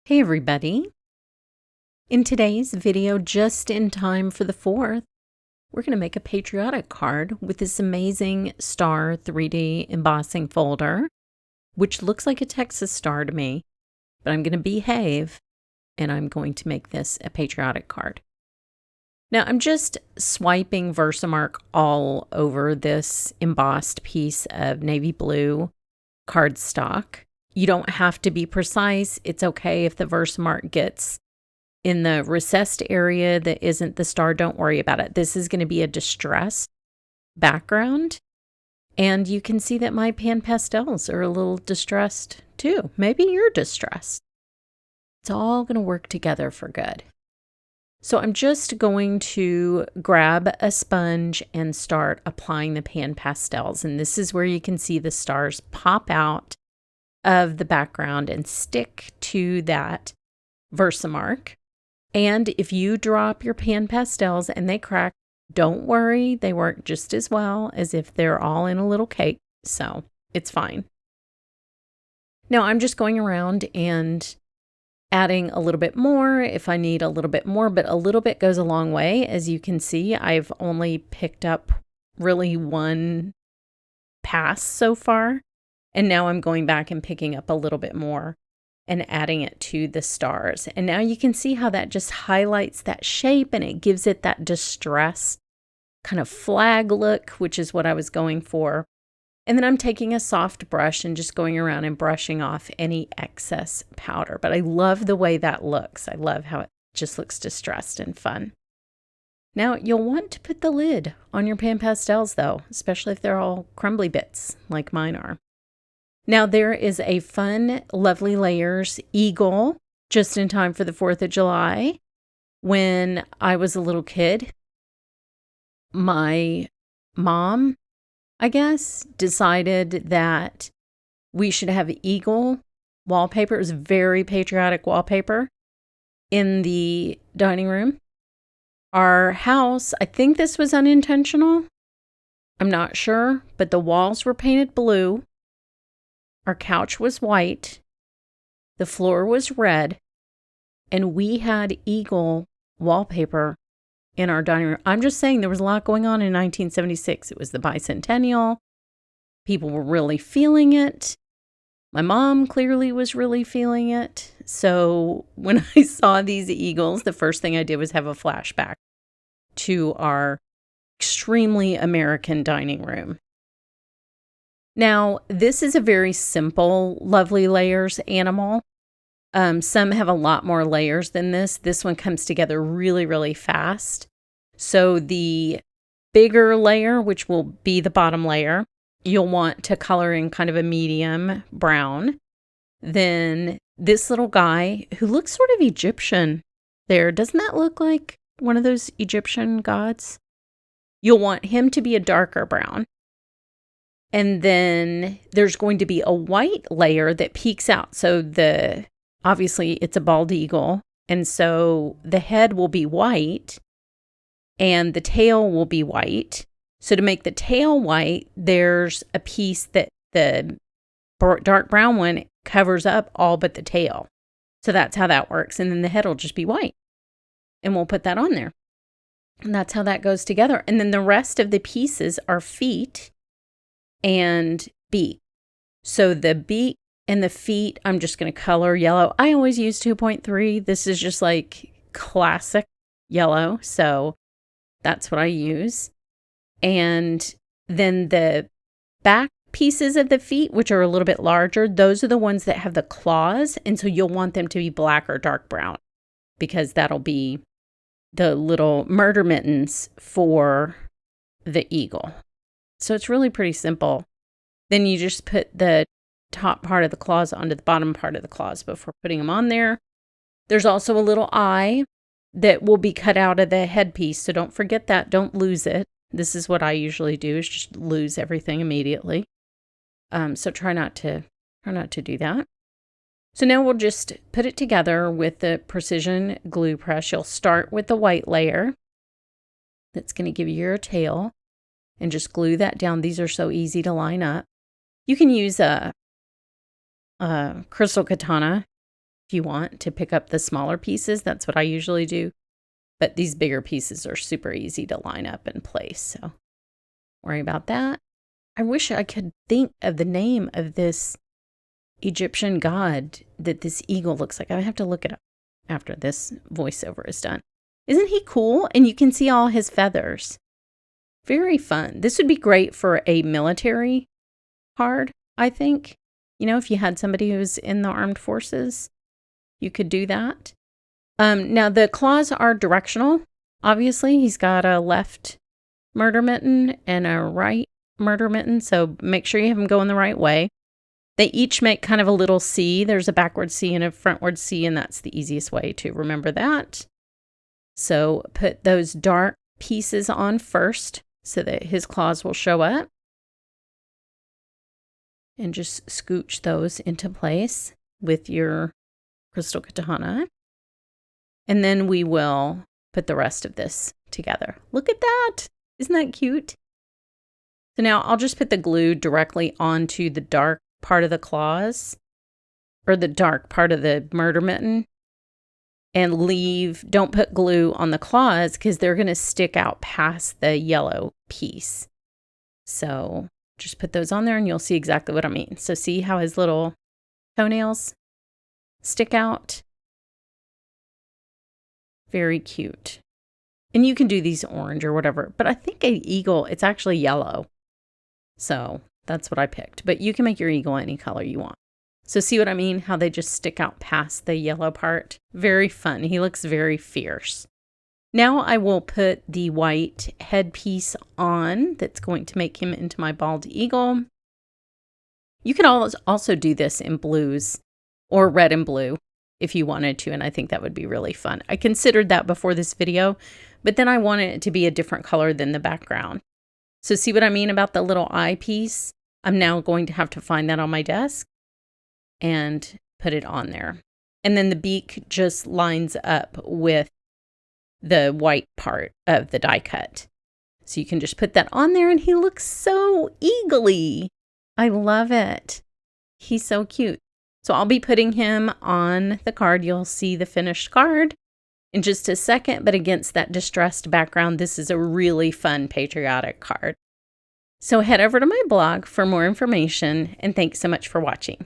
Hey everybody! In today's video, just in time for the 4th, we're going to make a patriotic card with this amazing star 3D embossing folder, which looks like a Texas star to me, but I'm going to behave and I'm going to make this a patriotic card. Now I'm just swiping Versamark all over this embossed piece of navy blue cardstock. You don't have to be precise. It's okay if the Versamark gets in the recessed area that isn't the star. Don't worry about it. This is going to be a distressed background. And you can see that my pan pastels are a little distressed too. Maybe you're distressed. It's all going to work together for good. So I'm just going to grab a sponge and start applying the pan pastels. And this is where you can see the stars pop out of the background and stick to that Versamark. And if you drop your pan pastels and they crack, don't worry, they work just as well as if they're all in a little cake, so it's fine. Now I'm just going around and adding a little bit more if I need a little bit more, but a little bit goes a long way. As you can see, I've only picked up really one pass so far. And now I'm going back and picking up a little bit more and adding it to the stars. And now you can see how that just highlights that shape and it gives it that distressed kind of flag look, which is what I was going for. And then I'm taking a soft brush and just going around and brushing off any excess powder. But I love the way that looks. I love how it just looks distressed and fun. Now you'll want to put the lid on your pan pastels though, especially if they're all crumbly bits like mine are. Now there is a fun, lovely layers eagle just in time for the 4th of July. When I was a little kid, my mom, I guess, decided that we should have eagle wallpaper. It was very patriotic wallpaper in the dining room. Our house, I think this was unintentional. I'm not sure, but the walls were painted blue. Our couch was white, the floor was red, and we had eagle wallpaper in our dining room. I'm just saying there was a lot going on in 1976. It was the bicentennial. People were really feeling it. My mom clearly was really feeling it. So when I saw these eagles, the first thing I did was have a flashback to our extremely American dining room. Now, this is a very simple, lovely layers animal. Some have a lot more layers than this. This one comes together really, really fast. So the bigger layer, which will be the bottom layer, you'll want to color in kind of a medium brown. Then this little guy who looks sort of Egyptian there, doesn't that look like one of those Egyptian gods? You'll want him to be a darker brown. And then there's going to be a white layer that peeks out. So obviously it's a bald eagle. And so the head will be white and the tail will be white. So to make the tail white, there's a piece that the dark brown one covers up all but the tail. So that's how that works. And then the head will just be white. And we'll put that on there. And that's how that goes together. And then the rest of the pieces are feet and beak. So the beak and the feet, I'm just going to color yellow. I always use 2.3. This is just like classic yellow. So that's what I use. And then the back pieces of the feet, which are a little bit larger, those are the ones that have the claws. And so you'll want them to be black or dark brown because that'll be the little murder mittens for the eagle. So it's really pretty simple. Then you just put the top part of the claws onto the bottom part of the claws before putting them on there. There's also a little eye that will be cut out of the headpiece. So don't forget that. Don't lose it. This is what I usually do, is just lose everything immediately. So try not to do that. So now we'll just put it together with the precision glue press. You'll start with the white layer. That's going to give you your tail. And just glue that down. These are so easy to line up. You can use a crystal katana if you want to pick up the smaller pieces. That's what I usually do. But these bigger pieces are super easy to line up and place. So worry about that. I wish I could think of the name of this Egyptian god that this eagle looks like. I have to look it up after this voiceover is done. Isn't he cool? And you can see all his feathers. Very fun. This would be great for a military card, I think. You know, if you had somebody who's in the armed forces, you could do that. Now, the claws are directional. Obviously, he's got a left murder mitten and a right murder mitten, so make sure you have them going the right way. They each make kind of a little C. There's a backward C and a frontward C, and that's the easiest way to remember that. So put those dark pieces on first so that his claws will show up. And just scooch those into place with your crystal katana. And then we will put the rest of this together. Look at that. Isn't that cute? So now I'll just put the glue directly onto the dark part of the claws, or the dark part of the murder mitten, and don't put glue on the claws because they're going to stick out past the yellow piece. So just put those on there and you'll see exactly what I mean. So see how his little toenails stick out? Very cute. And you can do these orange or whatever, but I think an eagle, it's actually yellow. So that's what I picked, but you can make your eagle any color you want. So see what I mean? How they just stick out past the yellow part? Very fun. He looks very fierce. Now I will put the white headpiece on that's going to make him into my bald eagle. You can also do this in blues or red and blue if you wanted to, and I think that would be really fun. I considered that before this video, but then I wanted it to be a different color than the background. So see what I mean about the little eye piece? I'm now going to have to find that on my desk and put it on there. And then the beak just lines up with the white part of the die cut. So you can just put that on there and he looks so eagle-y. I love it. He's so cute. So I'll be putting him on the card. You'll see the finished card in just a second, but against that distressed background, this is a really fun patriotic card. So head over to my blog for more information, and thanks so much for watching.